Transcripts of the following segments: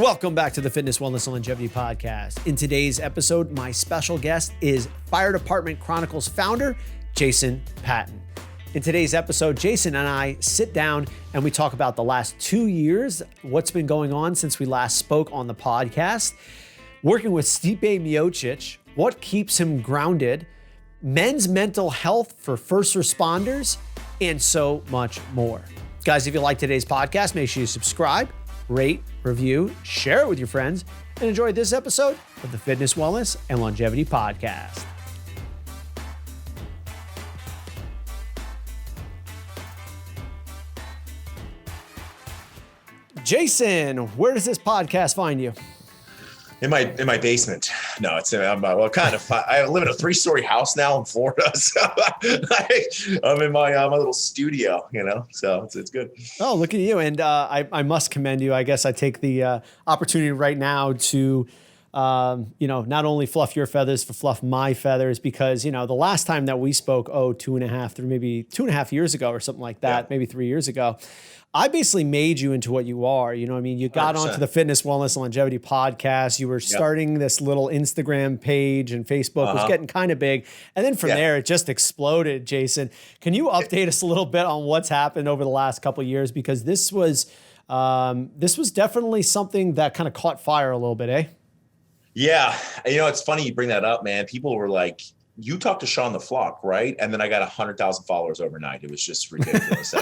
Welcome back to the Fitness, Wellness, and Longevity Podcast. In today's episode, my special guest is Fire Department Chronicles founder, Jason Patton. In today's episode, Jason and I sit down and we talk about the last 2 years, what's been going on since we last spoke on the podcast, working with Stipe Mioci, what keeps him grounded, men's mental health for first responders, and so much more. Guys, if you like today's podcast, make sure you subscribe, rate, review, share it with your friends, and enjoy this episode of the Fitness, Wellness, and Longevity Podcast. Jason, where does this podcast find you? In my basement. No, it's I live in a 3-story house now in Florida, so I'm in my little studio, so it's good. Oh, look at you! And I must commend you. I guess I take the opportunity right now to not only fluff your feathers, but fluff my feathers, because the last time that we spoke, 2.5 years ago or something like that, maybe 3 years ago, I basically made you into what you are. You got 100%. onto the Fitness, Wellness, and Longevity Podcast. You were starting this little Instagram page, and Facebook was getting kind of big. And then from there, it just exploded, Jason. Can you update us a little bit on what's happened over the last couple of years? Because this was definitely something that kind of caught fire a little bit, eh? Yeah. It's funny you bring that up, man. People were like, you talked to Sean the Floch, right? And then I got 100,000 followers overnight. It was just ridiculous.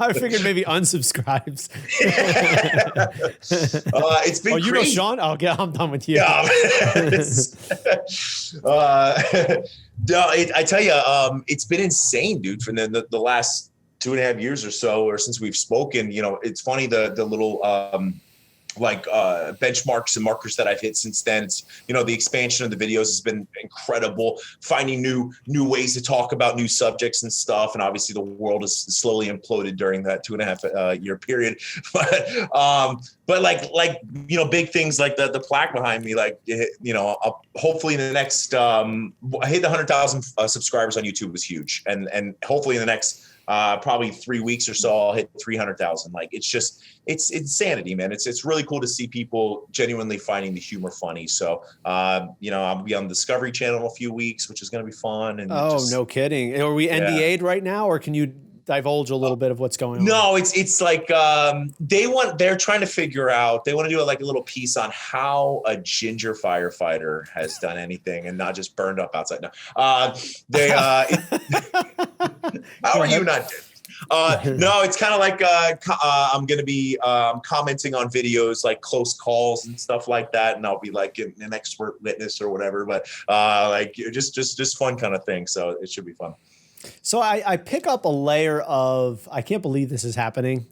I figured maybe unsubscribes. It's been crazy. You know Sean? I'm done with you. Yeah. I tell you, it's been insane, dude, for the last 2.5 years or so, or since we've spoken. It's funny, the little benchmarks and markers that I've hit since then. It's, the expansion of the videos has been incredible, finding new ways to talk about new subjects and stuff. And obviously the world has slowly imploded during that 2.5 year period. But big things like the plaque behind me, hopefully in the next, I hit the 100,000 subscribers on YouTube was huge. And hopefully in the next, probably 3 weeks or so, I'll hit 300,000. It's insanity, man. It's really cool to see people genuinely finding the humor funny. So, I'll be on the Discovery Channel in a few weeks, which is going to be fun. And no kidding. Are we NDA'd right now, or can you divulge a little bit of what's going on? No, it's like they're trying to figure out, they want to do a little piece on how a ginger firefighter has done anything and not just burned up outside. No, how are you not dead? No, it's kind of like I'm going to be commenting on videos like close calls and stuff like that, and I'll be like an expert witness or whatever, but just fun kind of thing. So it should be fun. So I pick up a layer of, I can't believe this is happening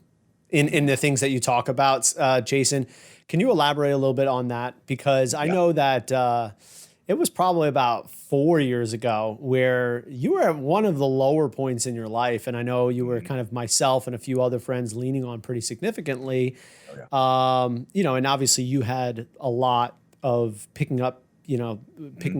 in the things that you talk about, Jason. Can you elaborate a little bit on that? Because I know that it was probably about 4 years ago where you were at one of the lower points in your life. And I know you were kind of, myself and a few other friends, leaning on pretty significantly. And obviously you had a lot of picking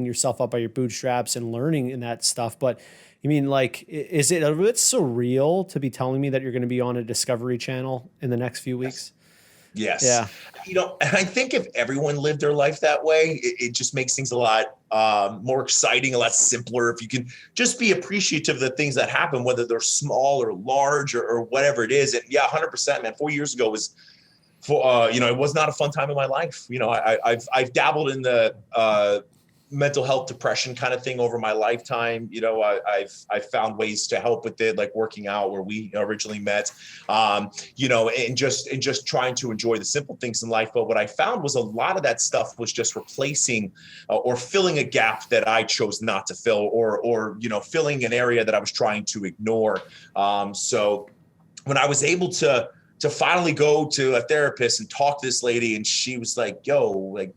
yourself up by your bootstraps and learning in that stuff. But is it a bit surreal to be telling me that you're going to be on a Discovery Channel in the next few weeks? Yes. Yeah. And I think if everyone lived their life that way, it just makes things a lot more exciting, a lot simpler. If you can just be appreciative of the things that happen, whether they're small or large or whatever it is. And 100%, man. 4 years ago was, it was not a fun time in my life. I've dabbled in the mental health, depression kind of thing over my lifetime. I've found ways to help with it, like working out, where we originally met, and just trying to enjoy the simple things in life. But what I found was a lot of that stuff was just replacing or filling a gap that I chose not to fill, or filling an area that I was trying to ignore. So when I was able to finally go to a therapist and talk to this lady, and she was like, you're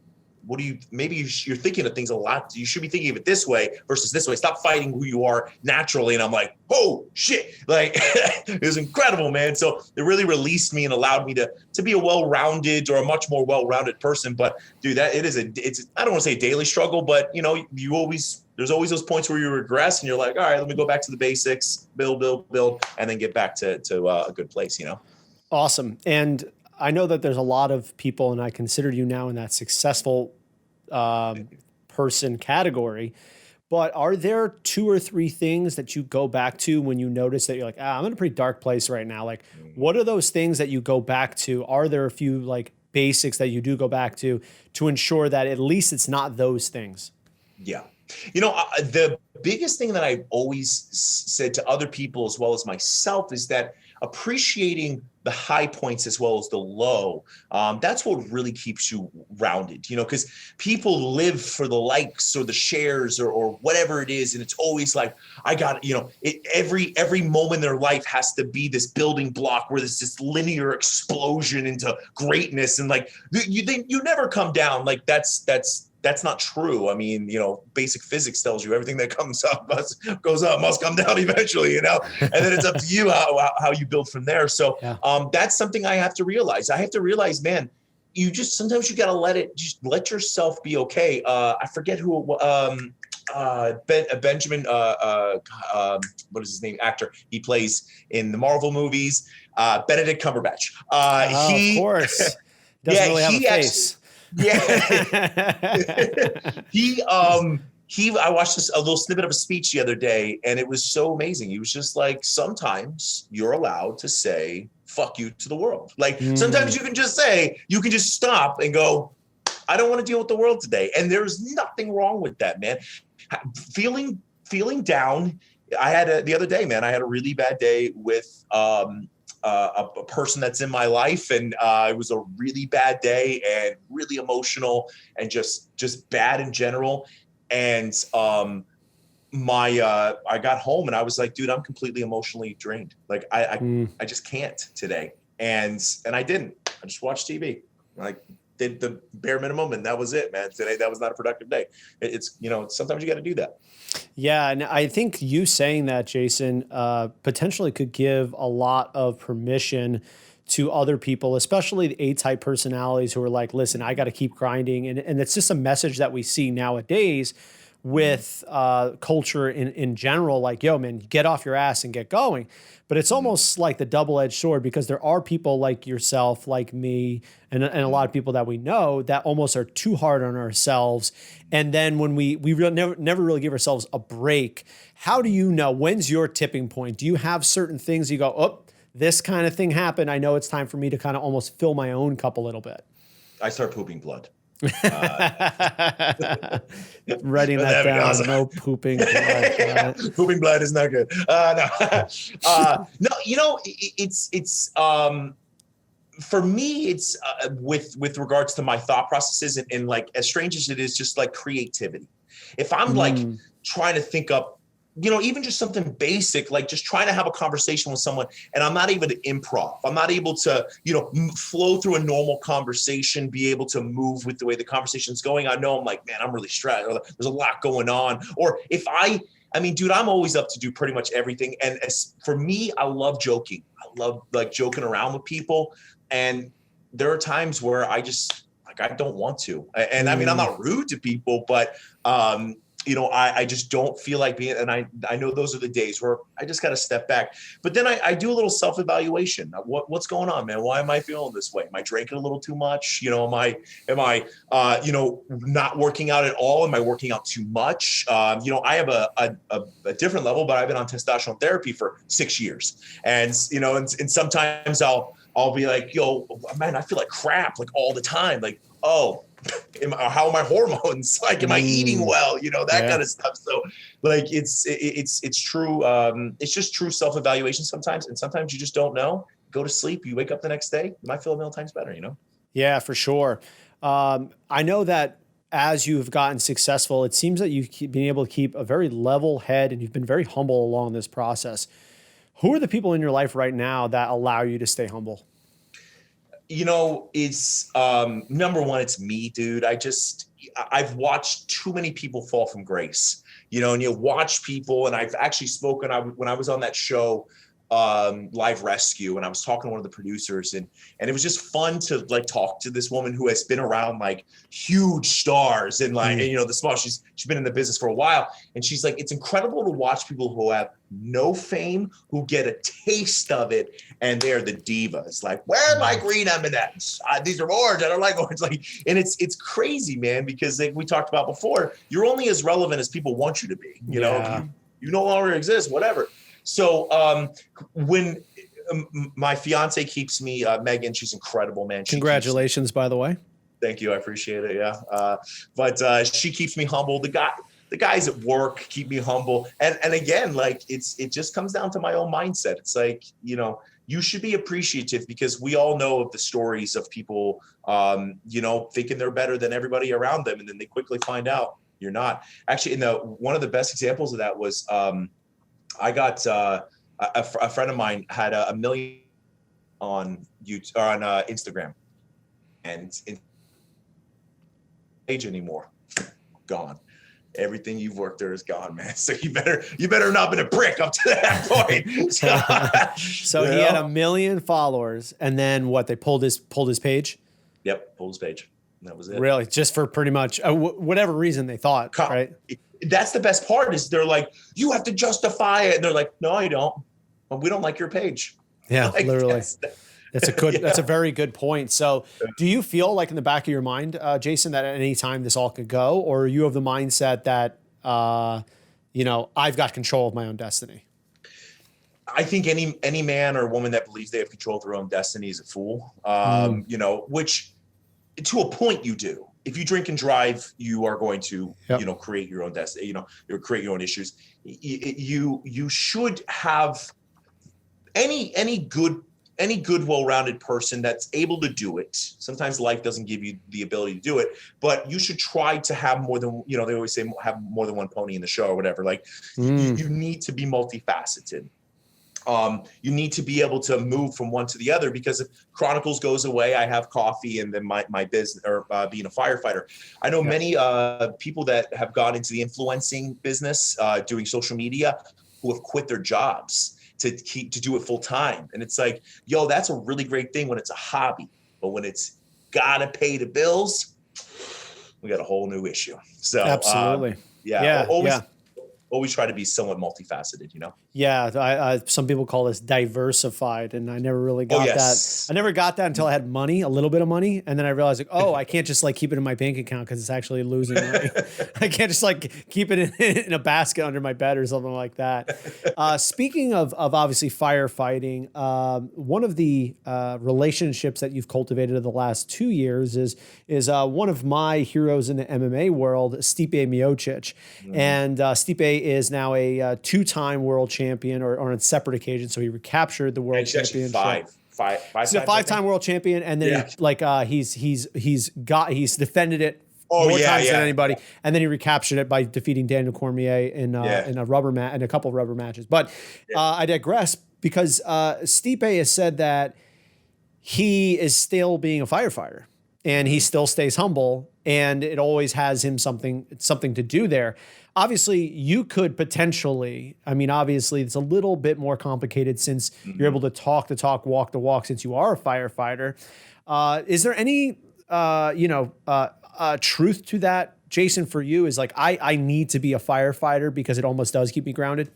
thinking of things a lot. You should be thinking of it this way versus this way. Stop fighting who you are naturally. And I'm like, oh shit. It was incredible, man. So it really released me and allowed me to be a well-rounded, or a much more well-rounded person. But dude, I don't want to say a daily struggle, but there's always those points where you regress and you're like, all right, let me go back to the basics, build, and then get back to a good place, Awesome. And I know that there's a lot of people, and I consider you now in that successful person category. But are there two or three things that you go back to when you notice that you're like, I'm in a pretty dark place right now? Like, what are those things that you go back to? Are there a few like basics that you do go back to ensure that at least it's not those things? Yeah. The biggest thing that I've always said to other people as well as myself is that appreciating the high points as well as the low, that's what really keeps you rounded, because people live for the likes or the shares or whatever it is. And it's always like, I got, every moment in their life has to be this building block where there's this linear explosion into greatness. And like, you never come down. Like that's not true. I mean, basic physics tells you everything that comes up goes up, must come down eventually, and then it's up to you how you build from there. So that's something I have to realize. I have to realize, man, sometimes you got to let yourself be okay. I forget who, Benjamin, what is his name? Actor. He plays in the Marvel movies, Benedict Cumberbatch. Of course. Doesn't really have a face. Yeah. I watched a little snippet of a speech the other day, and it was so amazing. He was just like, sometimes you're allowed to say fuck you to the world. Like sometimes you can just stop and go, I don't want to deal with the world today. And there's nothing wrong with that, man. Feeling down. The other day, man, I had a really bad day with a person that's in my life, and it was a really bad day and really emotional and just bad in general. And I got home and I was like, dude, I'm completely emotionally drained. Like I just can't today. And I didn't. I just watched TV. Like did the bare minimum, and that was it, man. Today that was not a productive day. It's sometimes you got to do that. Yeah, and I think you saying that, Jason, potentially could give a lot of permission to other people, especially the A-type personalities who are like, listen, I got to keep grinding. And it's just a message that we see nowadays with culture in general, like, yo, man, get off your ass and get going. But it's almost like the double-edged sword, because there are people like yourself, like me, and a lot of people that we know that almost are too hard on ourselves. And then when we never really give ourselves a break, how do you know, when's your tipping point? Do you have certain things you go, oh, this kind of thing happened, I know it's time for me to kind of almost fill my own cup a little bit? I start pooping blood. Writing that down. Awesome. No pooping blood. Pooping blood is not good. No, it's for me, it's with regards to my thought processes and like, as strange as it is, just like creativity. If I'm like trying to think up, even just something basic, like just trying to have a conversation with someone, and I'm not able to improv. I'm not able to, flow through a normal conversation, be able to move with the way the conversation's going. I know I'm like, man, I'm really stressed. There's a lot going on. Or if I mean, dude, I'm always up to do pretty much everything. And for me, I love joking. I love like joking around with people. And there are times where I just like, I don't want to. And I mean, I'm not rude to people, but I just don't feel like being, and I know those are the days where I just got to step back. But then I do a little self-evaluation. What's going on, man? Why am I feeling this way? Am I drinking a little too much? Am I not working out at all? Am I working out too much? I have a different level, but I've been on testosterone therapy for 6 years. And sometimes I'll be like, yo, man, I feel like crap, like all the time. Like, oh, how are my hormones? Like, am I eating well? That kind of stuff. So like, it's true. It's just true self-evaluation sometimes. And sometimes you just don't know. Go to sleep. You wake up the next day. You might feel a million times better, Yeah, for sure. I know that as you've gotten successful, it seems that you've been able to keep a very level head, and you've been very humble along this process. Who are the people in your life right now that allow you to stay humble? It's number one, it's me, dude. I've watched too many people fall from grace, and you watch people, and I've actually spoken when I was on that show. live rescue, and I was talking to one of the producers, and it was just fun to like talk to this woman who has been around like huge stars and like, and, you know, the small, she's been in the business for a while. And she's like, it's incredible to watch people who have no fame, who get a taste of it, and they're the divas. Like, where are my green M&Ms? These are orange. I don't like orange. Like, and it's crazy, man, because like we talked about before, you're only as relevant as people want you to be. You know, if you no longer exist, whatever. So when my fiance keeps me, Megan, she's incredible, man. Congratulations, by the way. Thank you. I appreciate it. Yeah. But she keeps me humble. The guys at work keep me humble. And again, like it just comes down to my own mindset. It's like, you know, you should be appreciative, because we all know of the stories of people, you know, thinking they're better than everybody around them. And then they quickly find out you're not. Actually, one of the best examples of that was, I got a friend of mine had a million on YouTube or on Instagram, and age anymore, gone. Everything you've worked there is gone, man. So you better not been a prick up to that point. So he had 1 million followers, and then what? They pulled his page. Yep, pulled his page. That was it. Really, just for pretty much whatever reason they thought, right? That's the best part, is they're like, you have to justify it. And they're like, no, I don't. Well, we don't like your page. Yeah, like, literally. That's a very good point. So do you feel like in the back of your mind, Jason, that at any time this all could go, or you have the mindset that, you know, I've got control of my own destiny? I think any man or woman that believes they have control of their own destiny is a fool. You know, which to a point you do. If you drink and drive, you are going to, you know, create your own destiny. You know, you create your own issues. You should have any good, well-rounded person that's able to do it. Sometimes life doesn't give you the ability to do it, but you should try to have more than, you know, they always say have more than one pony in the show or whatever. Like you need to be multifaceted. You need to be able to move from one to the other, because if Chronicles goes away, I have coffee and then my business, or being a firefighter. I know many people that have gone into the influencing business, doing social media, who have quit their jobs to do it full time. And it's like, yo, that's a really great thing when it's a hobby, but when it's gotta pay the bills, we got a whole new issue. So absolutely. Always try to be somewhat multifaceted, you know? Yeah. Some people call this diversified, and I never really got that. I never got that until I had money, a little bit of money. And then I realized, like, oh, I can't just like keep it in my bank account because it's actually losing money. I can't just like keep it in a basket under my bed or something like that. Speaking of obviously firefighting, one of the relationships that you've cultivated in the last 2 years is one of my heroes in the MMA world, Stipe Mioci. And Stipe is now a 2-time world champion, or on separate occasions. So he recaptured the world championship. He's a 5-time world champion, and then he's defended it more times than anybody, and then he recaptured it by defeating Daniel Cormier in a couple of rubber matches. But I digress, because Stipe has said that he is still being a firefighter, and he still stays humble, and it always has him something to do there. Obviously, you could potentially, I mean, obviously it's a little bit more complicated since you're able to talk the talk, walk the walk, since you are a firefighter. Is there any, truth to that, Jason, for you? Is like, I need to be a firefighter because it almost does keep me grounded?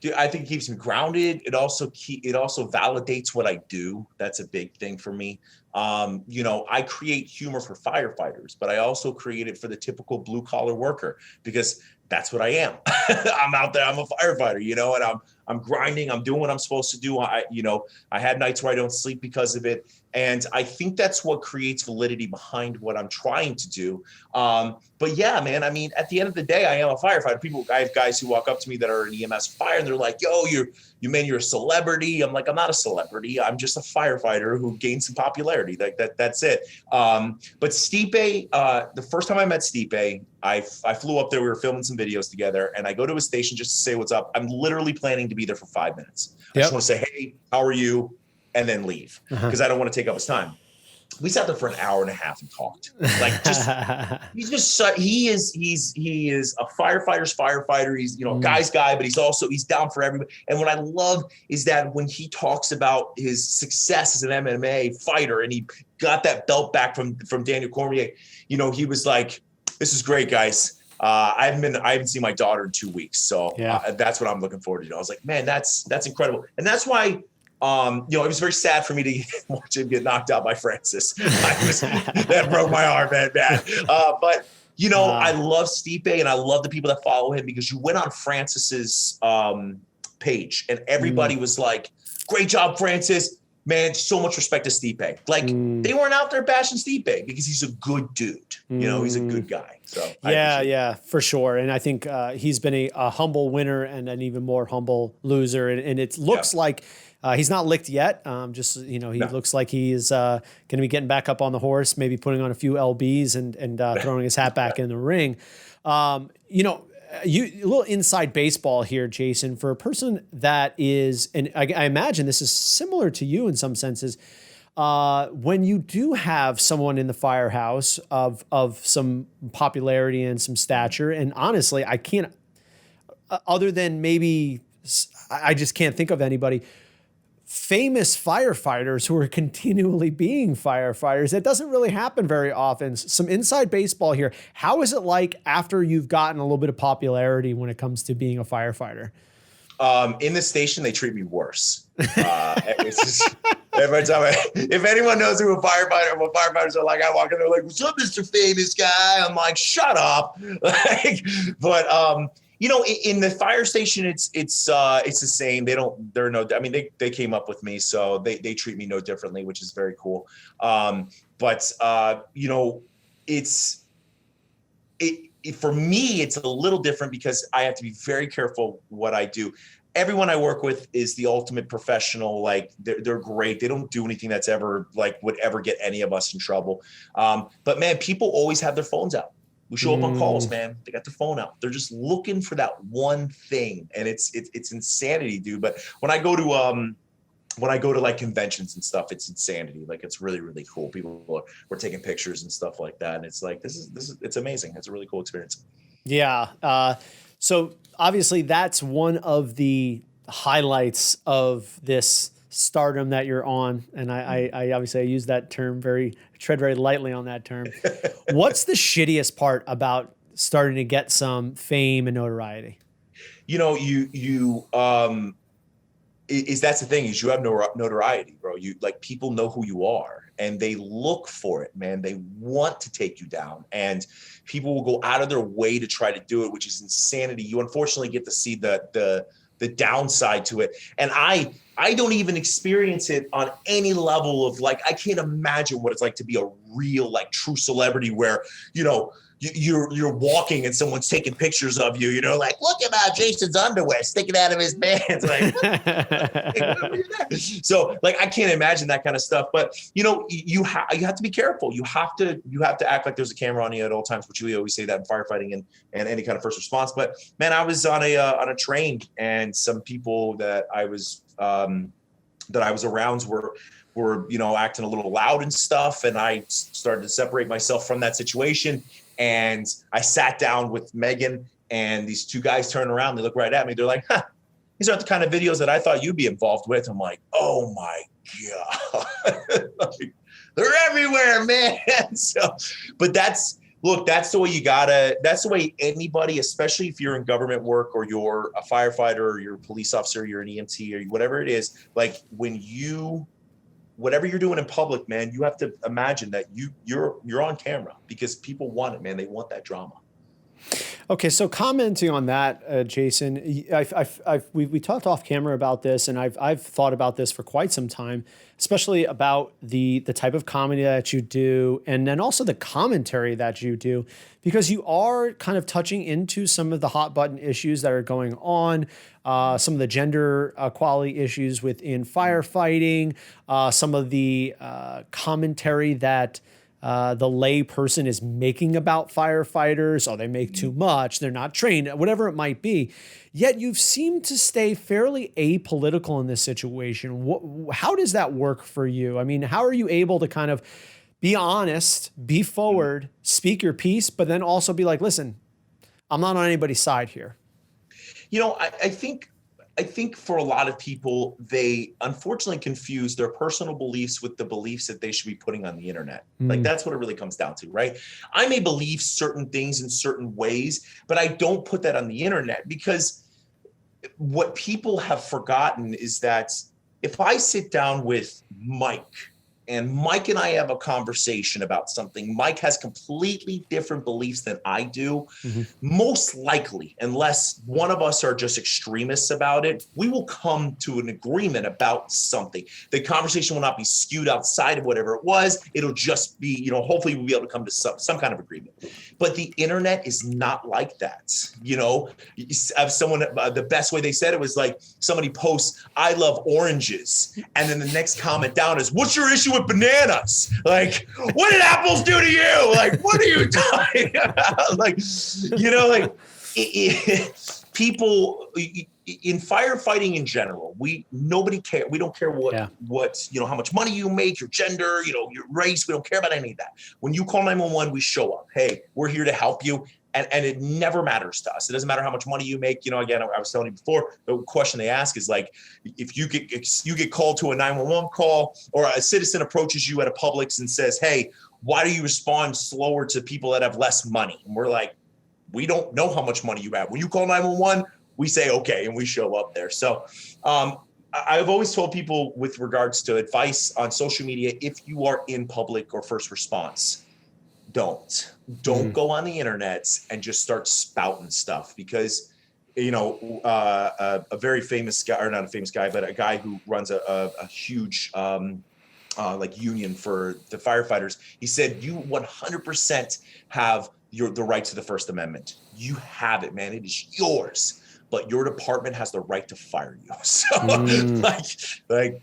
Dude, I think it keeps me grounded. It also validates what I do. That's a big thing for me. You know, I create humor for firefighters, but I also create it for the typical blue collar worker, because that's what I am. I'm out there. I'm a firefighter, you know, and I'm grinding. I'm doing what I'm supposed to do. I had nights where I don't sleep because of it. And I think that's what creates validity behind what I'm trying to do. But yeah, man, I mean, at the end of the day, I am a firefighter. I have guys who walk up to me that are in EMS fire, and they're like, yo, you're a celebrity. I'm like, I'm not a celebrity. I'm just a firefighter who gained some popularity. That's it. But Stipe, the first time I met Stipe, I flew up there. We were filming some videos together, and I go to his station just to say what's up. I'm literally planning to be there for 5 minutes. I just want to say, hey, how are you? And then leave, because I don't want to take up his time. we sat there for an hour and a half and talked. Like, just he is a firefighter's firefighter. He's, guy's guy, but he's down for everybody. And what I love is that when he talks about his success as an MMA fighter, and he got that belt back from Daniel Cormier, he was like, "This is great, guys. I haven't seen my daughter in 2 weeks, so that's what I'm looking forward to." I was like, man, that's incredible, and that's why. It was very sad for me to watch him get knocked out by Francis. That broke my heart, man, bad. But I love Stipe, and I love the people that follow him, because you went on Francis's page, and everybody was like, "Great job, Francis, man! So much respect to Stipe." Like, they weren't out there bashing Stipe because he's a good dude. He's a good guy. So yeah, for sure. And I think he's been a humble winner and an even more humble loser, and it looks like. He's not licked yet. He looks like he's going to be getting back up on the horse, maybe putting on a few LBs and throwing his hat back in the ring. A little inside baseball here, Jason, for a person that is, and I imagine this is similar to you in some senses. When you do have someone in the firehouse of some popularity and some stature, and honestly, I can't, other than maybe, I just can't think of anybody. Famous firefighters who are continually being firefighters. That doesn't really happen very often. Some inside baseball here. How is it like after you've gotten a little bit of popularity when it comes to being a firefighter? In the station, they treat me worse. It's just, every time if anyone knows what firefighters are like, I walk in, they're like, "What's up, Mr. Famous Guy?" I'm like, "Shut up." In the fire station, it's the same. They came up with me, so they treat me no differently, which is very cool. For me, it's a little different because I have to be very careful what I do. Everyone I work with is the ultimate professional. Like, they're great. They don't do anything that's ever would ever get any of us in trouble. But man, people always have their phones out. We show up on calls, man. They got their phone out. They're just looking for that one thing, and it's insanity, dude. But when I go to like conventions and stuff, it's insanity. Like, it's really, really cool. People are taking pictures and stuff like that, and it's like this is it's amazing. It's a really cool experience. Yeah. So obviously, that's one of the highlights of this stardom that you're on, and I obviously I use that term tread very lightly on that term. What's the shittiest part about starting to get some fame and notoriety? That's the thing, is you have no notoriety, bro. People know who you are, and they look for it, man. They want to take you down, and people will go out of their way to try to do it, which is insanity. You unfortunately get to see the downside to it. And I don't even experience it on any level of I can't imagine what it's like to be a real, true celebrity where, you're walking and someone's taking pictures of you, look at Jason's underwear sticking out of his pants. So I can't imagine that kind of stuff, but you have to be careful. You have to act like there's a camera on you at all times, which we always say that in firefighting and any kind of first response. But man, I was on a train, and some people that I was around were acting a little loud and stuff, and I started to separate myself from that situation. And I sat down with Megan, and these two guys turn around, they look right at me, they're like, "Huh, these aren't the kind of videos that I thought you'd be involved with." I'm like, oh my God. They're everywhere, man. But that's the way that's the way anybody, especially if you're in government work or you're a firefighter or you're a police officer, you're an EMT or whatever it is, whatever you're doing in public, man, you have to imagine that you're on camera because people want it, man. They want that drama. Okay, so commenting on that, Jason, we talked off camera about this, and I've thought about this for quite some time, especially about the type of comedy that you do, and then also the commentary that you do, because you are kind of touching into some of the hot button issues that are going on, some of the gender equality issues within firefighting, some of the commentary that the lay person is making about firefighters. Oh, they make too much. They're not trained, whatever it might be. Yet you've seemed to stay fairly apolitical in this situation. How does that work for you? I mean, how are you able to kind of be honest, be forward, speak your piece, but then also be like, listen, I'm not on anybody's side here. I think for a lot of people, they unfortunately confuse their personal beliefs with the beliefs that they should be putting on the internet. Like that's what it really comes down to, right? I may believe certain things in certain ways, but I don't put that on the internet, because what people have forgotten is that if I sit down with Mike and Mike and I have a conversation about something, Mike has completely different beliefs than I do. Most likely, unless one of us are just extremists about it, we will come to an agreement about something. The conversation will not be skewed outside of whatever it was. It'll just be, hopefully we'll be able to come to some kind of agreement. But the internet is not like that. Someone, the best way they said it was like somebody posts, "I love oranges." And then the next comment down is, "What's your issue with bananas? Like, what did apples do to you? Like, what are you talking about?" People in firefighting in general, nobody care. We don't care what how much money you make, your gender, your race. We don't care about any of that. When you call 911, we show up. Hey, we're here to help you. And it never matters to us. It doesn't matter how much money you make. Again, I was telling you before, the question they ask is like, if you get called to a 911 call, or a citizen approaches you at a Publix and says, "Hey, why do you respond slower to people that have less money?" And we're like, we don't know how much money you have. When you call 911, we say, okay, and we show up there. So I've always told people with regards to advice on social media, if you are in public or first response, don't go on the internet and just start spouting stuff, because a very famous guy, or not a famous guy, but a guy who runs a huge union for the firefighters, he said, "You 100% have the right to the First Amendment. You have it, man. It is yours. But your department has the right to fire you." So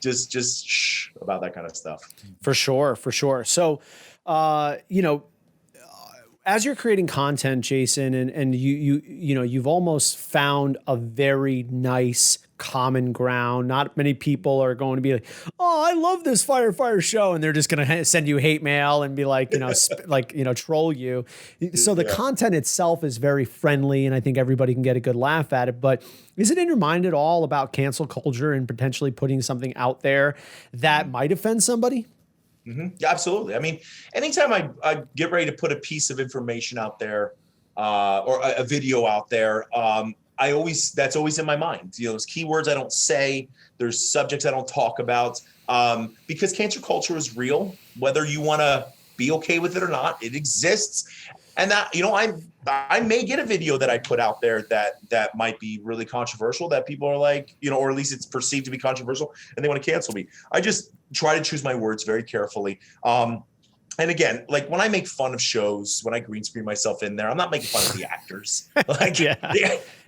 just shh about that kind of stuff. For sure. So, as you're creating content, Jason, and you've almost found a very nice common ground. Not many people are going to be like, "Oh, I love this firefighter show," and they're just going to send you hate mail and be like, troll you. So the content itself is very friendly, and I think everybody can get a good laugh at it. But is it in your mind at all about cancel culture and potentially putting something out there that might offend somebody? Yeah, absolutely. I mean, anytime I get ready to put a piece of information out there, or a video out there, that's always in my mind. There's keywords I don't say, there's subjects I don't talk about, because cancel culture is real, whether you want to be okay with it or not. It exists. And that, I may get a video that I put out there that might be really controversial, that people are like, or at least it's perceived to be controversial, and they want to cancel me. I just try to choose my words very carefully. And again, like when I make fun of shows, when I green screen myself in there, I'm not making fun of the actors. Like the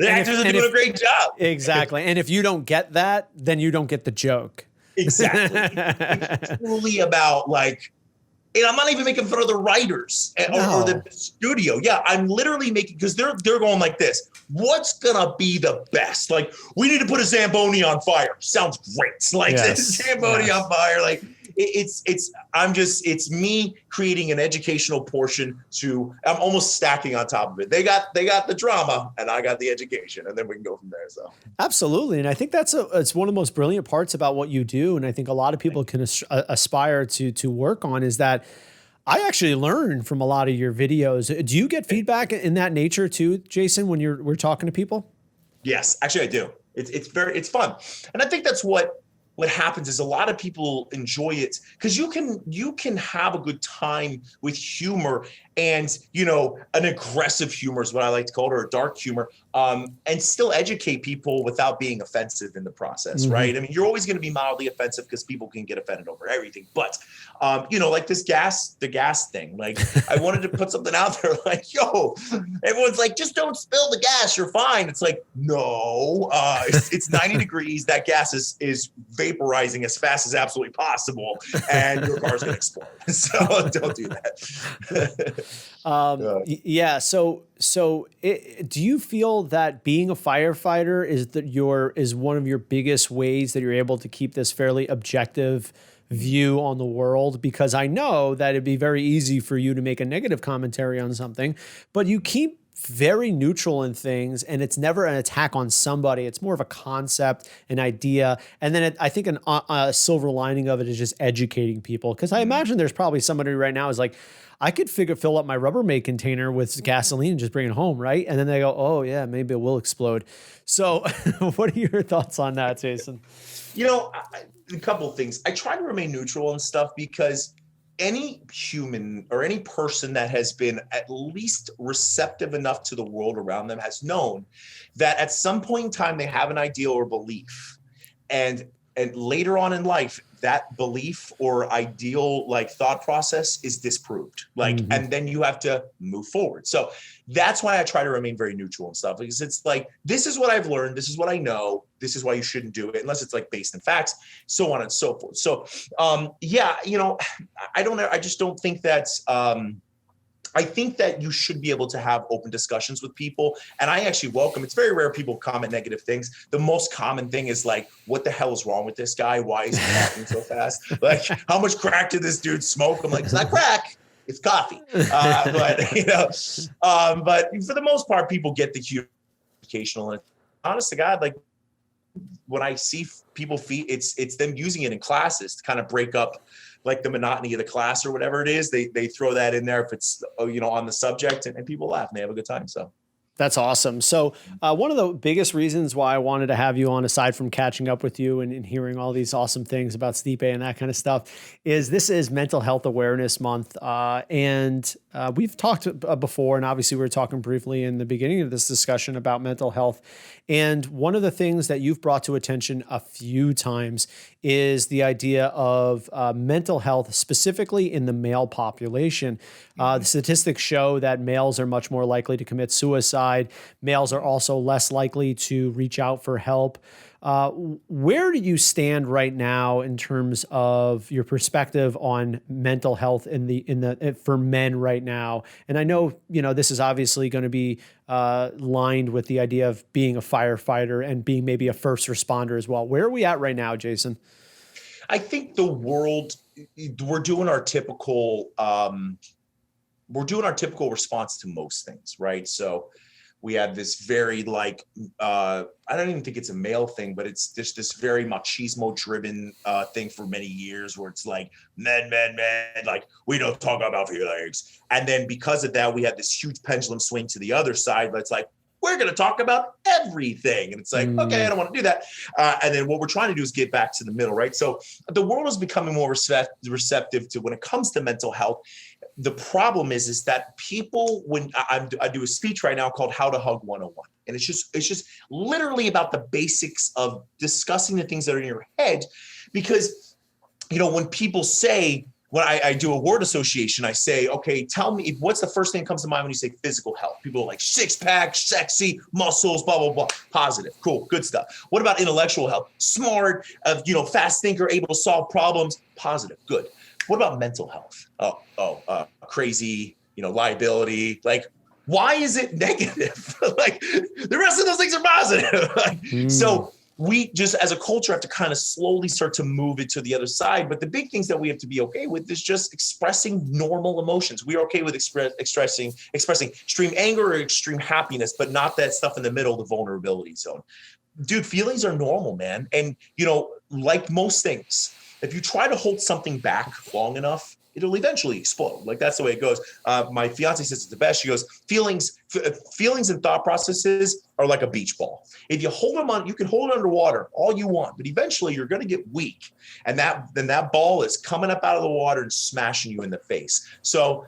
actors are doing a great job. Exactly. And if you don't get that, then you don't get the joke. Exactly. It's truly about like, and I'm not even making fun of the writers or the studio. Yeah, I'm literally making, because they're going like this. What's gonna be the best? Like, we need to put a Zamboni on fire. Sounds great. Like Zamboni on fire. Like it's me creating an educational portion I'm almost stacking on top of it. They got the drama and I got the education, and then we can go from there. So absolutely. And I think it's one of the most brilliant parts about what you do. And I think a lot of people can aspire to work on, is that I actually learn from a lot of your videos. Do you get feedback in that nature too, Jason, when we're talking to people? Yes, actually I do. It's fun. And I think that's what happens is a lot of people enjoy it, because you can have a good time with humor, and an aggressive humor is what I like to call it, or a dark humor, and still educate people without being offensive in the process, right? I mean, you're always going to be mildly offensive because people can get offended over everything, but like the gas thing, like I wanted to put something out there like, yo, everyone's like, just don't spill the gas, you're fine. It's like, no, it's 90 degrees. That gas is vaporizing as fast as absolutely possible, and your car's gonna explode. So don't do that. Yeah. So do you feel that being a firefighter is one of your biggest ways that you're able to keep this fairly objective view on the world, because I know that it'd be very easy for you to make a negative commentary on something, but you keep very neutral in things, and it's never an attack on somebody. It's more of a concept, an idea. And then I think a silver lining of it is just educating people. Because I imagine there's probably somebody right now who's like, I could fill up my Rubbermaid container with gasoline and just bring it home, right? And then they go, oh yeah, maybe it will explode. So what are your thoughts on that, Jason? A couple of things. I try to remain neutral and stuff because any human or any person that has been at least receptive enough to the world around them has known that at some point in time they have an ideal or belief, and later on in life that belief or ideal like thought process is disproved, like and then you have to move forward. So that's why I try to remain very neutral and stuff, because it's like, this is what I've learned, this is what I know, this is why you shouldn't do it unless it's like based in facts, so on and so forth. So I just don't think that's I think that you should be able to have open discussions with people. And I actually welcome, it's very rare people comment negative things. The most common thing is like, what the hell is wrong with this guy? Why is he talking so fast? Like, how much crack did this dude smoke? I'm like, it's not crack, it's coffee. But for the most part, people get the educational. And honest to God, like when I see people it's them using it in classes to kind of break up like the monotony of the class or whatever it is. They throw that in there if it's, on the subject, and people laugh and they have a good time. So that's awesome. So one of the biggest reasons why I wanted to have you on, aside from catching up with you and hearing all these awesome things about Stipe and that kind of stuff, is this is Mental Health Awareness Month. And we've talked before, and obviously we were talking briefly in the beginning of this discussion about mental health. And one of the things that you've brought to attention a few times is the idea of mental health, specifically in the male population. The statistics show that males are much more likely to commit suicide. Males are also less likely to reach out for help. Where do you stand right now in terms of your perspective on mental health for men right now? And I know, this is obviously going to be lined with the idea of being a firefighter and being maybe a first responder as well. Where are we at right now, Jason? I think the world, we're doing our typical response to most things, right? So we have this very I don't even think it's a male thing, but it's just this very machismo driven thing for many years, where it's like men, like we don't talk about feelings. And then because of that, we have this huge pendulum swing to the other side, but it's like, we're going to talk about everything. And it's like, okay, I don't want to do that. And then what we're trying to do is get back to the middle, right? So the world is becoming more receptive to when it comes to mental health. The problem is that people, when I do a speech right now called How to Hug 101. And it's just literally about the basics of discussing the things that are in your head. Because, when people say, when I do a word association, I say, okay, tell me, what's the first thing that comes to mind when you say physical health? People are like six pack, sexy, muscles, blah, blah, blah. Positive, cool, good stuff. What about intellectual health? Smart, fast thinker, able to solve problems. Positive, good. What about mental health? Crazy, liability. Like, why is it negative? Like, the rest of those things are positive. So we just, as a culture, have to kind of slowly start to move it to the other side. But the big things that we have to be okay with is just expressing normal emotions. We are okay with expressing extreme anger or extreme happiness, but not that stuff in the middle, the vulnerability zone. Dude, feelings are normal, man. And, like most things, if you try to hold something back long enough, it'll eventually explode. Like, that's the way it goes. My fiance says it's the best. She goes, feelings and thought processes are like a beach ball. If you hold them on, you can hold it underwater all you want, but eventually you're going to get weak. And then that ball is coming up out of the water and smashing you in the face. So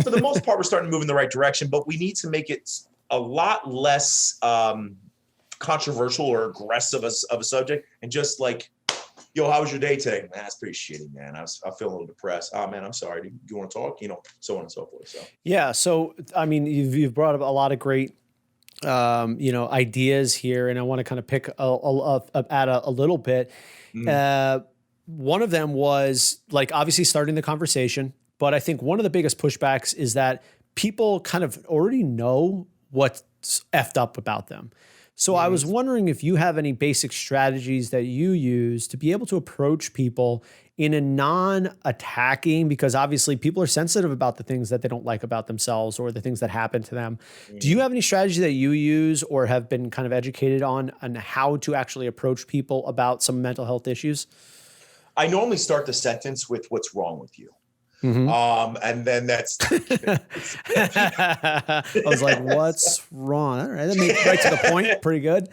for the most part, we're starting to move in the right direction, but we need to make it a lot less controversial or aggressive of a subject, and just like, yo, how was your day today? Man, that's pretty shitty, man. I feel a little depressed. Oh man, I'm sorry. Do you want to talk? So on and so forth. So yeah. So I mean, you've brought up a lot of great ideas here, and I want to kind of pick at a little bit. One of them was like obviously starting the conversation, but I think one of the biggest pushbacks is that people kind of already know what's effed up about them. So I was wondering if you have any basic strategies that you use to be able to approach people in a non-attacking, because obviously people are sensitive about the things that they don't like about themselves or the things that happen to them. Do you have any strategy that you use or have been kind of educated on how to actually approach people about some mental health issues? I normally start the sentence with what's wrong with you. And then that's I was like, what's wrong? All right, that made right to the point. Pretty good.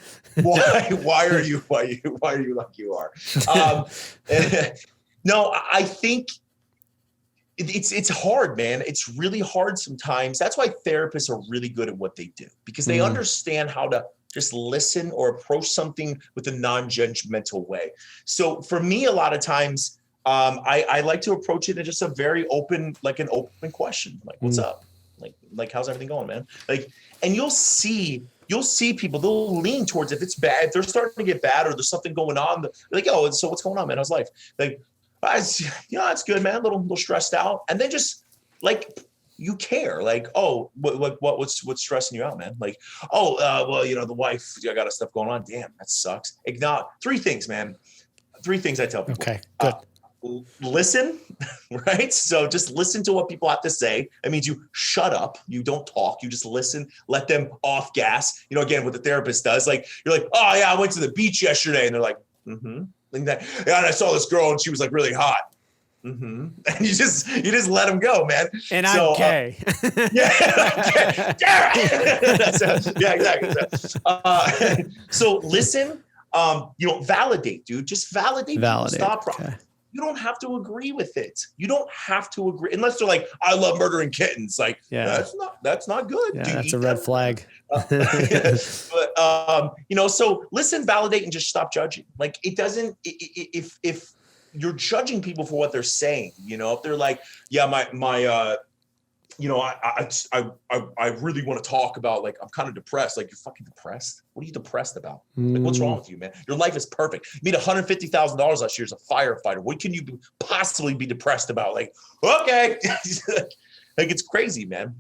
why are you like you are? No, I think it's hard, man. It's really hard sometimes. That's why therapists are really good at what they do, because they understand how to just listen or approach something with a non-judgmental way. So for me, a lot of times, I like to approach it in just a very open, like an open question, like, what's up? Like, how's everything going, man? Like, and you'll see people, they'll lean towards, if it's bad, if they're starting to get bad or there's something going on, they're like, oh, so what's going on, man? How's life? Like, it's good, man. A little stressed out. And then just like, you care, like, oh, what's stressing you out, man? Like, oh, well, the wife, I got stuff going on. Damn, that sucks. Ignore 3 things, man. 3 things I tell people. Okay, good. Listen, right? So just listen to what people have to say. That means you shut up. You don't talk. You just listen. Let them off gas. Again, what the therapist does. Like, you're like, oh yeah, I went to the beach yesterday, and they're like, like that. Yeah, and I saw this girl, and she was like really hot. And you just let them go, man. And I'm gay. Yeah, exactly. So listen. Validate, dude. Just validate. Stop. Okay. You don't have to agree with it. You don't have to agree unless they're like, I love murdering kittens. Like, that's not good. Yeah, that's a red flag. But so listen, validate, and just stop judging. Like, it doesn't. If you're judging people for what they're saying, if they're like, yeah, my I really want to talk about, like, I'm kind of depressed. Like, you're fucking depressed? What are you depressed about? Like, what's wrong with you, man? Your life is perfect. You made $150,000 last year as a firefighter. What can you possibly be depressed about? Like, okay. Like, it's crazy, man.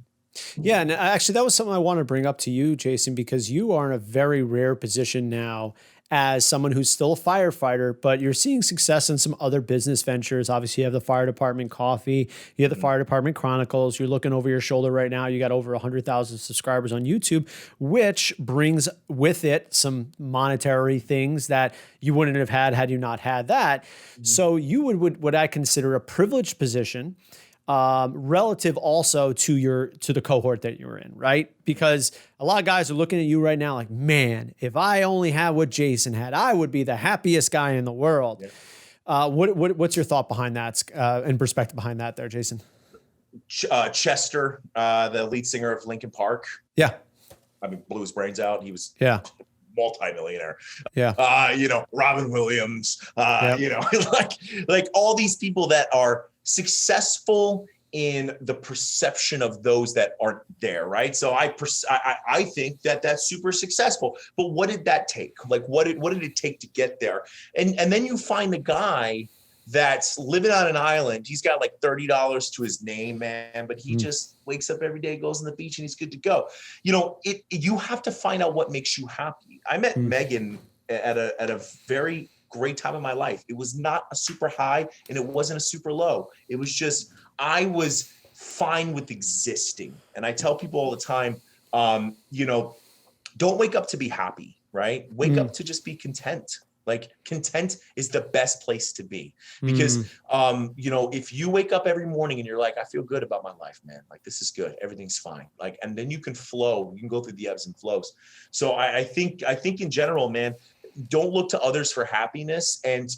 Yeah. And actually, that was something I want to bring up to you, Jason, because you are in a very rare position now as someone who's still a firefighter, but you're seeing success in some other business ventures. Obviously, you have the fire department coffee, you have the fire department Chronicles. You're looking over your shoulder right now. You got over 100,000 subscribers on YouTube, which brings with it some monetary things that you wouldn't have had you not had that. So you would what I consider a privileged position, relative also to the cohort that you're in, right? Because a lot of guys are looking at you right now like, man, if I only had what Jason had, I would be the happiest guy in the world. Yeah. What's your thought behind that and perspective behind that there, Jason? Chester, the lead singer of Linkin Park. Yeah. Blew his brains out. He was multi-millionaire. Yeah. Robin Williams, like all these people that are successful in the perception of those that aren't there, right? So I think that that's super successful. But what did that take? Like, what did it take to get there? And then you find a guy that's living on an island. He's got like $30 to his name, man, but he just wakes up every day, goes on the beach, and he's good to go. You have to find out what makes you happy. I met Megan at a very great time in my life. It was not a super high and it wasn't a super low. It was just, I was fine with existing. And I tell people all the time, don't wake up to be happy, right? Wake up to just be content. Like, content is the best place to be, because, if you wake up every morning and you're like, I feel good about my life, man, like, this is good. Everything's fine. Like, and then you can flow, you can go through the ebbs and flows. So I think in general, man, don't look to others for happiness, and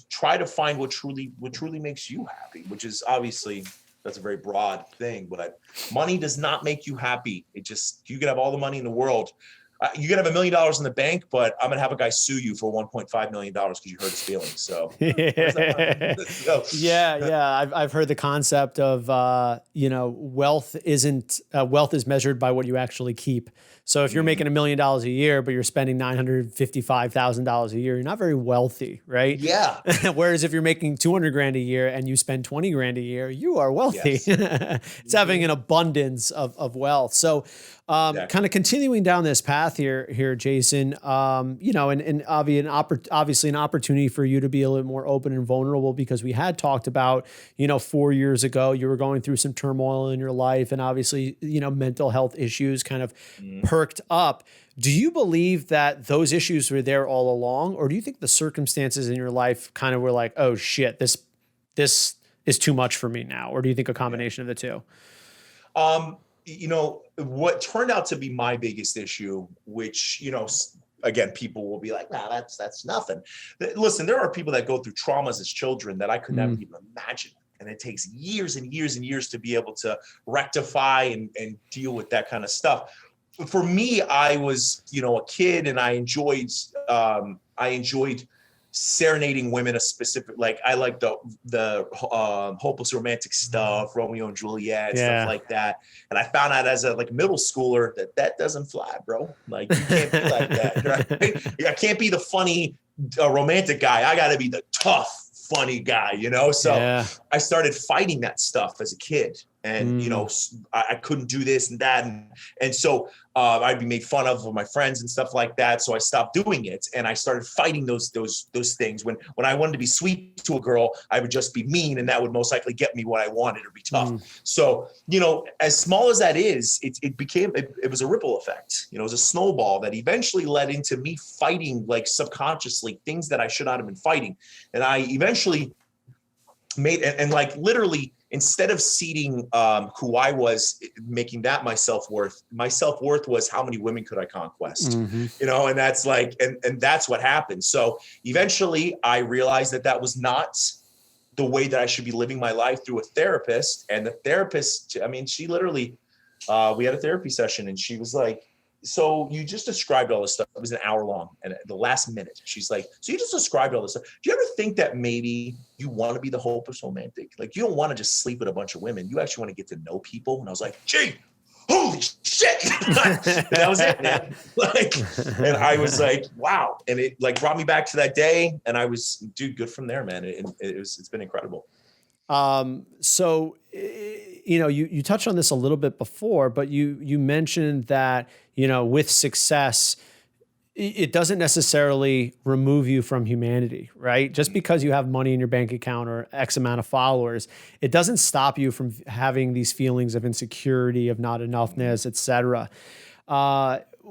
try to find what truly makes you happy, which is obviously, that's a very broad thing, but money does not make you happy. You can have all the money in the world. You can have $1 million in the bank, but I'm going to have a guy sue you for $1.5 million because you hurt his feelings. So, yeah. I've heard the concept of, wealth is measured by what you actually keep. So if you're making $1 million a year, but you're spending $955,000 a year, you're not very wealthy, right? Yeah. Whereas if you're making 200 grand a year and you spend 20 grand a year, you are wealthy. Yes. It's having an abundance of wealth. So Exactly. kind of continuing down this path here, Jason, you know, and obviously an opportunity for you to be a little more open and vulnerable, because we had talked about, you know, 4 years ago, you were going through some turmoil in your life, and obviously, you know, mental health issues kind of perked up. Do you believe that those issues were there all along, or do you think the circumstances in your life kind of were like, oh shit, this is too much for me now? Or do you think a combination of the two? You know, what turned out to be my biggest issue, which, you know, again, people will be like, nah, that's nothing. Listen, there are people that go through traumas as children that I could never even imagine. And it takes years and years and years to be able to rectify and deal with that kind of stuff. For me, I was, you know, a kid, and I enjoyed serenading women. A specific, like, I like the hopeless romantic stuff, Romeo and Juliet, stuff like that. And I found out as a middle schooler that doesn't fly, bro. Like, you can't be like that, right? I can't be the funny romantic guy. I got to be the tough, funny guy, you know? So I started fighting that stuff as a kid. And, you know, I couldn't do this and that. And so I'd be made fun of my friends and stuff like that. So I stopped doing it. And I started fighting those things. When I wanted to be sweet to a girl, I would just be mean. And that would most likely get me what I wanted, or be tough. So, you know, as small as that is, it was a ripple effect. You know, it was a snowball that eventually led into me fighting, like, subconsciously, things that I should not have been fighting. And I eventually made, and like, literally, instead of seeding who I was, making that my self-worth was how many women could I conquest, you know, and that's like, and that's what happened. So eventually I realized that was not the way that I should be living my life, through a therapist. And the therapist, I mean, she literally, we had a therapy session, and she was like, so you just described all this stuff. It was an hour long. And at the last minute, she's like, so you just described all this stuff. Do you ever think that maybe you want to be the hopeless romantic? Like, you don't want to just sleep with a bunch of women. You actually want to get to know people. And I was like, gee, holy shit. That was it, man. Like, and I was like, wow. And it, like, brought me back to that day. And I was, dude, good from there, man. It's been incredible. So, you know, you touched on this a little bit before, but you mentioned that, you know, with success, it doesn't necessarily remove you from humanity, right? Just because you have money in your bank account or X amount of followers, it doesn't stop you from having these feelings of insecurity, of not enoughness, et cetera.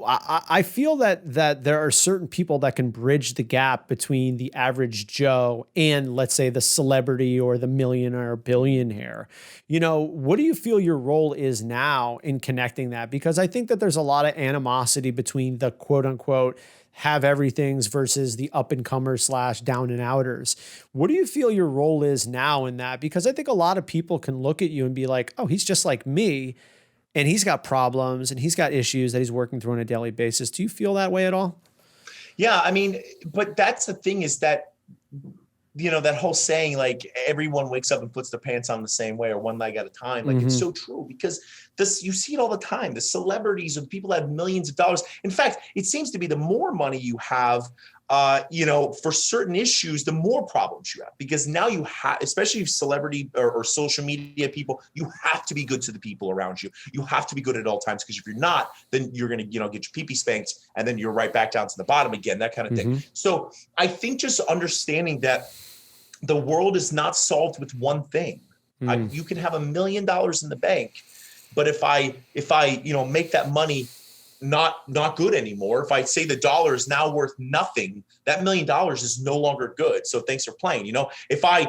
I feel that there are certain people that can bridge the gap between the average Joe and, let's say, the celebrity or the millionaire or billionaire. You know, what do you feel your role is now in connecting that? Because I think that there's a lot of animosity between the quote unquote have everythings versus the up and comers / down and outers. What do you feel your role is now in that? Because I think a lot of people can look at you and be like, oh, he's just like me. And he's got problems and he's got issues that he's working through on a daily basis. Do you feel that way at all? Yeah, I mean, but that's the thing, is that, you know, that whole saying, like, everyone wakes up and puts their pants on the same way, or one leg at a time. Like, it's so true, because you see it all the time. The celebrities or the people that have millions of dollars. In fact, it seems to be the more money you have, you know, for certain issues, the more problems you have, because now you have, especially if celebrity or social media people, you have to be good to the people around you. You have to be good at all times, because if you're not, then you're going to, you know, get your pee-pee spanked, and then you're right back down to the bottom again, that kind of thing. So I think just understanding that the world is not solved with one thing. You can have $1 million in the bank, but if I, you know, make that money not good anymore, if I say the dollar is now worth nothing, that $1 million is no longer good. So thanks for playing. You know, if I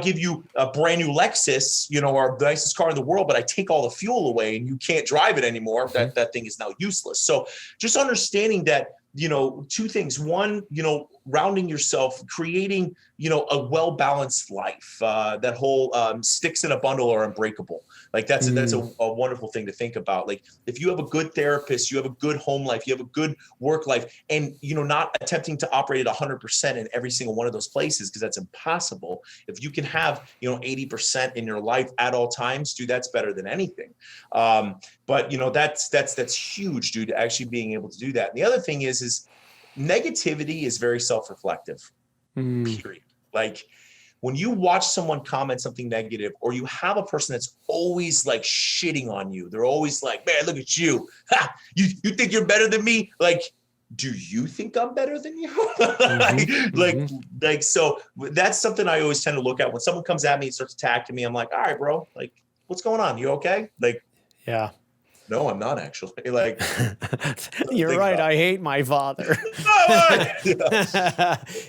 give you a brand new Lexus, you know, or the nicest car in the world, but I take all the fuel away and you can't drive it anymore, that thing is now useless. So just understanding that, you know, two things. One, you know, rounding yourself, creating, a well-balanced life. That whole sticks in a bundle are unbreakable. Like that's a wonderful thing to think about. Like if you have a good therapist, you have a good home life, you have a good work life, and not attempting to operate at 100% in every single one of those places, because that's impossible. If you can have 80% in your life at all times, dude, that's better than anything. But that's huge, dude. Actually being able to do that. And the other thing is negativity is very self-reflective. Period. Like when you watch someone comment something negative, or you have a person that's always like shitting on you, they're always like, man, look at you. Ha! You think you're better than me? Like, do you think I'm better than you? So that's something I always tend to look at when someone comes at me and starts attacking me. I'm like, all right, bro, like, what's going on? You okay? Like, yeah. No, I'm not actually. Like, you're right. I hate my father.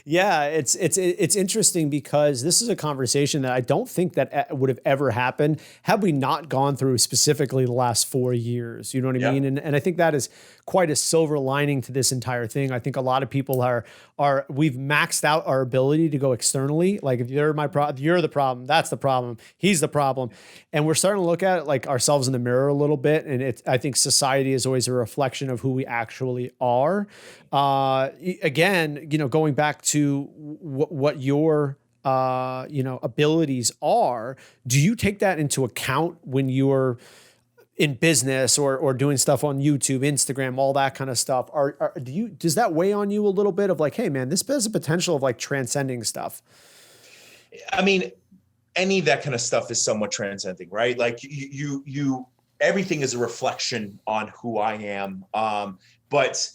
Yeah, it's interesting because this is a conversation that I don't think that would have ever happened had we not gone through specifically the last 4 years. You know what I mean? And I think that is quite a silver lining to this entire thing. I think a lot of people we've maxed out our ability to go externally. Like if you're you're the problem, that's the problem, he's the problem. And we're starting to look at it like ourselves in the mirror a little bit. And I think society is always a reflection of who we actually are. Again, going back to what your abilities are, do you take that into account when you're in business or doing stuff on YouTube, Instagram, all that kind of stuff? Does that weigh on you a little bit of like, hey man, this has a potential of like transcending stuff? I mean, any of that kind of stuff is somewhat transcending, right? Like you everything is a reflection on who I am. But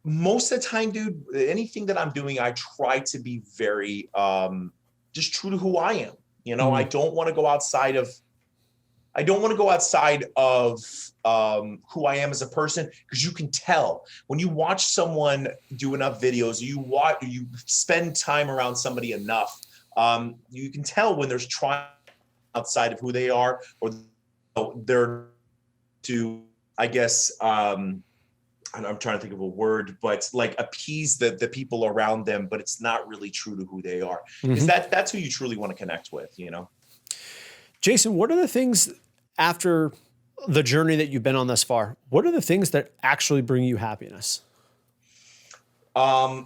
most of the time, dude, anything that I'm doing, I try to be very just true to who I am. I don't want to go outside of who I am as a person, because you can tell when you watch someone do enough videos, you spend time around somebody enough, you can tell when there's trying outside of who they are, or they're to, I guess, I'm trying to think of a word, but like appease the people around them, but it's not really true to who they are. Because that's who you truly want to connect with, Jason, what are the things after the journey that you've been on thus far? What are the things that actually bring you happiness? My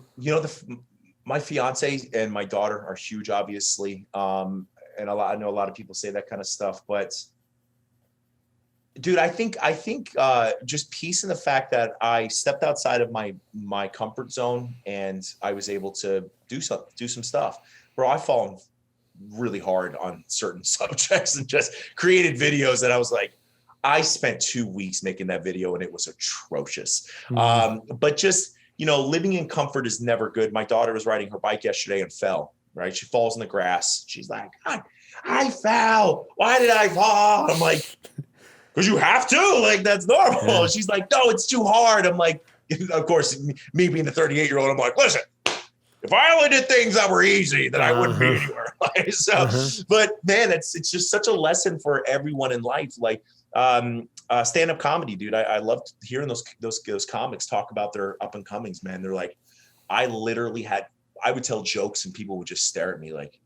fiance and my daughter are huge, obviously. And I know a lot of people say that kind of stuff, but dude, I think just peace in the fact that I stepped outside of my comfort zone and I was able to do some stuff. Bro, I've fallen really hard on certain subjects and just created videos that I was like, I spent 2 weeks making that video and it was atrocious. But just, living in comfort is never good. My daughter was riding her bike yesterday and fell, right? She falls in the grass. She's like, I fell. Why did I fall? I'm like, because you have to, like, that's normal. Yeah. She's like, no, it's too hard. I'm like, of course, me being the 38-year-old, I'm like, listen, if I only did things that were easy, then I wouldn't be anywhere. But man, it's just such a lesson for everyone in life. Like stand-up comedy, dude. I loved hearing those comics talk about their up and comings, man. They're like, I would tell jokes and people would just stare at me like,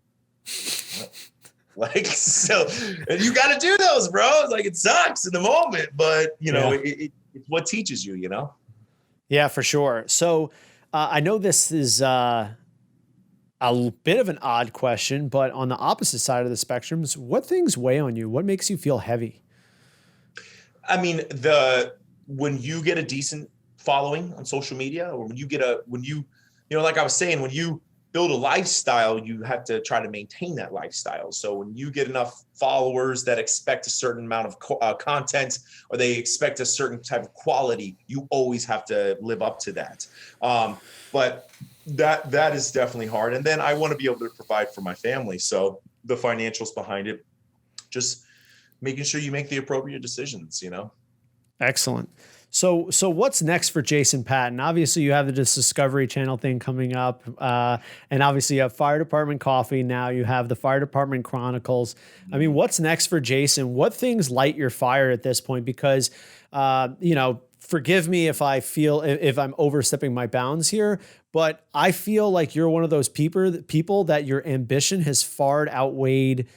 what? Like, so, and you got to do those, bro. It's like, it sucks in the moment, but it's what teaches you, Yeah, for sure. So I know this is a bit of an odd question, but on the opposite side of the spectrums, what things weigh on you? What makes you feel heavy? I mean, when you get a decent following on social media, or when you like I was saying, when you build a lifestyle, you have to try to maintain that lifestyle. So when you get enough followers that expect a certain amount of content, or they expect a certain type of quality, you always have to live up to that. But that is definitely hard. And then I want to be able to provide for my family. So the financials behind it, just making sure you make the appropriate decisions, Excellent. So what's next for Jason Patton? Obviously, you have the Discovery Channel thing coming up, and obviously you have Fire Department Coffee now. You have the Fire Department Chronicles. I mean, what's next for Jason? What things light your fire at this point? Because forgive me if I feel if I'm overstepping my bounds here, but I feel like you're one of those people that your ambition has far outweighed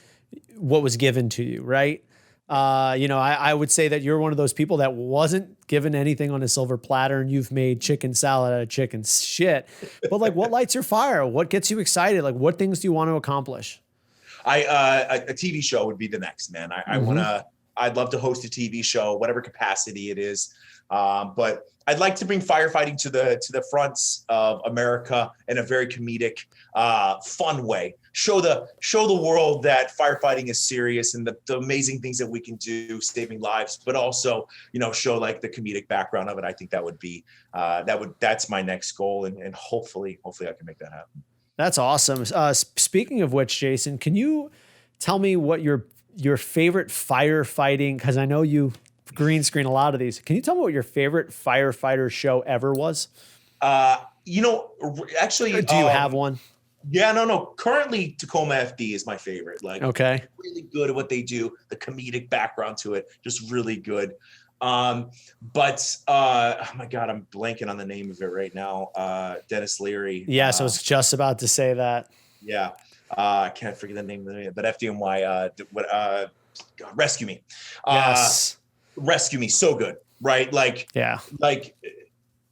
what was given to you, right? I would say that you're one of those people that wasn't given anything on a silver platter, and you've made chicken salad out of chicken shit. But like, what lights your fire? What gets you excited? Like, what things do you want to accomplish? A TV show would be the next, man. I'd love to host a TV show, whatever capacity it is. But I'd like to bring firefighting to the fronts of America in a very comedic, fun way. Show the world that firefighting is serious and the amazing things that we can do, saving lives, but also, show like the comedic background of it. I think that would be that's my next goal, and hopefully I can make that happen. That's awesome. Speaking of which, Jason, can you tell me what your favorite firefighting? Because I know you green screen a lot of these. Can you tell me what your favorite firefighter show ever was? Actually, do you have one? Yeah, no. Currently, Tacoma FD is my favorite. Like, okay, really good at what they do. The comedic background to it, just really good. But oh my God, I'm blanking on the name of it right now. Dennis Leary. Yes, I was just about to say that. Yeah. I can't forget the name of it, but FDNY, Rescue Me. Yes. Rescue Me. So good. Right. Like, yeah, like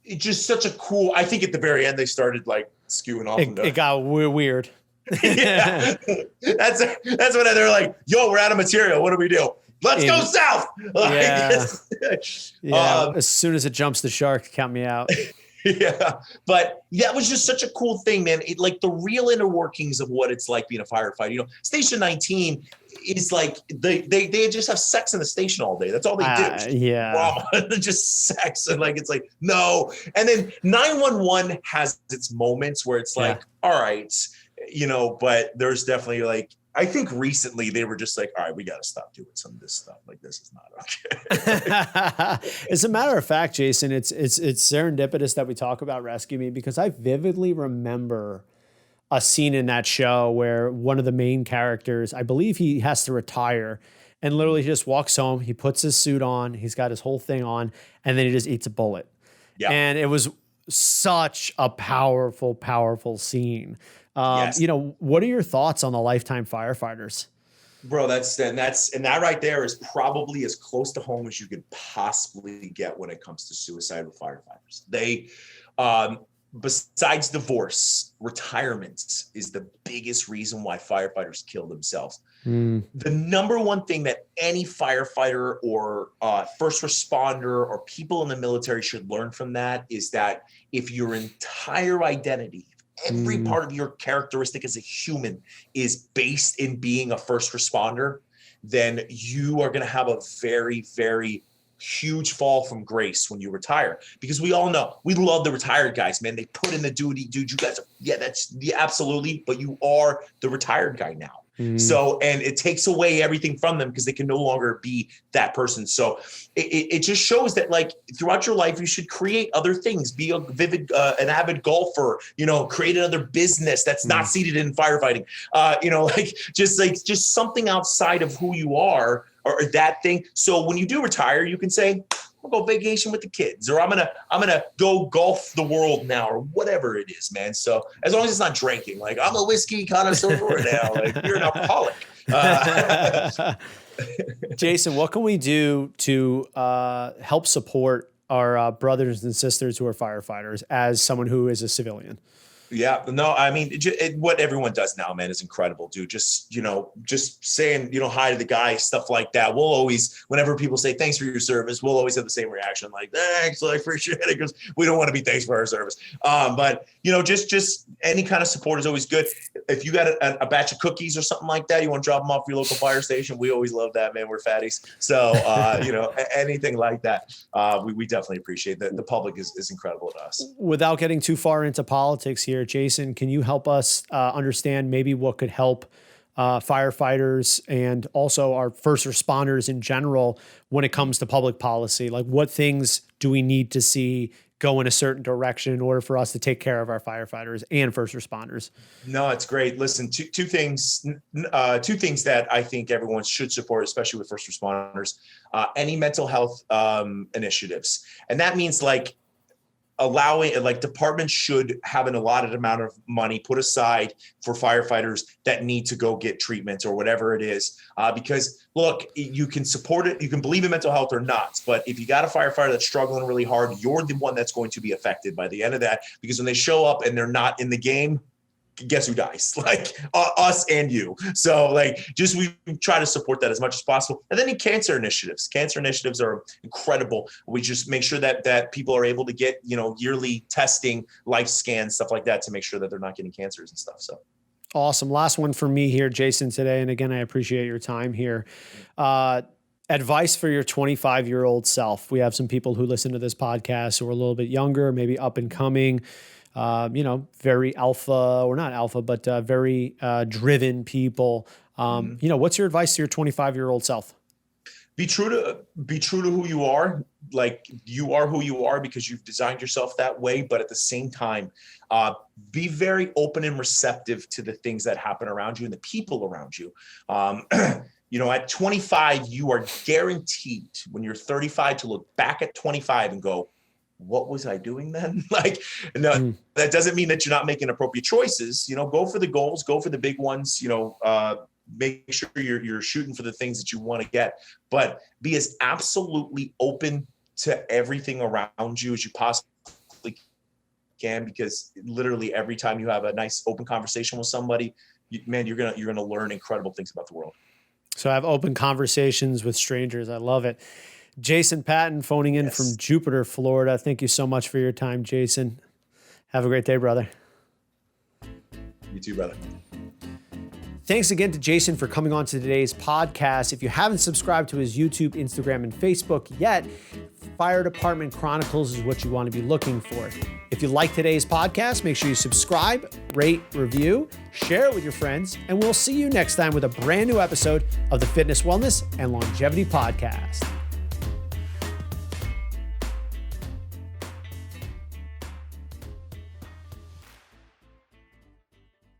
it's just such a cool, I think at the very end, they started like skewing off. It got weird. Yeah. That's when they're like, yo, we're out of material. What do we do? Let's go south. Yeah. As soon as it jumps the shark, count me out. Yeah. But that was just such a cool thing, man. Like the real inner workings of what it's like being a firefighter. Station 19 is like they just have sex in the station all day. That's all they do. Yeah. Just sex. And like, it's like, no. And then 911 has its moments where it's like, all right, but there's definitely like, I think recently they were just like, all right, we got to stop doing some of this stuff. Like, this is not okay. As a matter of fact, Jason, it's serendipitous that we talk about Rescue Me, because I vividly remember a scene in that show where one of the main characters, I believe he has to retire, and literally he just walks home. He puts his suit on. He's got his whole thing on, and then he just eats a bullet. Yeah. And it was such a powerful, powerful scene. Yes. What are your thoughts on the lifetime firefighters? Bro, that right there is probably as close to home as you could possibly get when it comes to suicide with firefighters. They, besides divorce, retirement is the biggest reason why firefighters kill themselves. The number one thing that any firefighter or first responder or people in the military should learn from that is that if your entire identity, every part of your characteristic as a human is based in being a first responder, then you are going to have a very, very huge fall from grace when you retire. Because we all know, we love the retired guys, man. They put in the duty, dude. You guys are, absolutely. But you are the retired guy now. So, and it takes away everything from them because they can no longer be that person. So it just shows that like throughout your life, you should create other things, be a an avid golfer, create another business that's not seated in firefighting, just something outside of who you are or that thing. So when you do retire, you can say, I'll go vacation with the kids, or I'm gonna go golf the world now, or whatever it is, man. So as long as it's not drinking, like I'm a whiskey connoisseur now, like you're an alcoholic. Jason, what can we do to help support our brothers and sisters who are firefighters as someone who is a civilian? Yeah, no, I mean, what everyone does now, man, is incredible, dude. Just saying, hi to the guy, stuff like that. We'll always, whenever people say thanks for your service, we'll always have the same reaction, like, thanks, I appreciate it, because we don't want to be thanks for our service. But, just any kind of support is always good. If you got a batch of cookies or something like that, you want to drop them off your local fire station, we always love that, man. We're fatties. So, anything like that, we definitely appreciate that. The public is incredible to us. Without getting too far into politics here, Jason, can you help us understand maybe what could help firefighters and also our first responders in general when it comes to public policy? Like, what things do we need to see go in a certain direction in order for us to take care of our firefighters and first responders? No, it's great. Listen, two things that I think everyone should support, especially with first responders, any mental health initiatives. And that means like departments should have an allotted amount of money put aside for firefighters that need to go get treatment or whatever it is. Because look, you can support it. You can believe in mental health or not, but if you got a firefighter that's struggling really hard, you're the one that's going to be affected by the end of that, because when they show up and they're not in the game, guess who dies? Like us and you. So like, just we try to support that as much as possible. And then in cancer initiatives are incredible. We just make sure that people are able to get, yearly testing, life scans, stuff like that, to make sure that they're not getting cancers and stuff. So awesome. Last one for me here, Jason, today. And again, I appreciate your time here. Advice for your 25-year-old self. We have some people who listen to this podcast who are a little bit younger, maybe up and coming, very alpha, or not alpha, but very driven people. What's your advice to your 25-year-old self? Be true to who you are. Like, you are who you are because you've designed yourself that way. But at the same time, be very open and receptive to the things that happen around you and the people around you. At 25, you are guaranteed when you're 35 to look back at 25 and go, what was I doing then? That doesn't mean that you're not making appropriate choices. Go for the goals, go for the big ones, make sure you're shooting for the things that you want to get, but be as absolutely open to everything around you as you possibly can, because literally every time you have a nice open conversation with somebody, you're going to learn incredible things about the world. So have open conversations with strangers. I love it. Jason Patton phoning in from Jupiter, Florida. Thank you so much for your time, Jason. Have a great day, brother. You too, brother. Thanks again to Jason for coming on to today's podcast. If you haven't subscribed to his YouTube, Instagram, and Facebook yet, Fire Department Chronicles is what you want to be looking for. If you like today's podcast, make sure you subscribe, rate, review, share it with your friends, and we'll see you next time with a brand new episode of the Fitness, Wellness, and Longevity Podcast.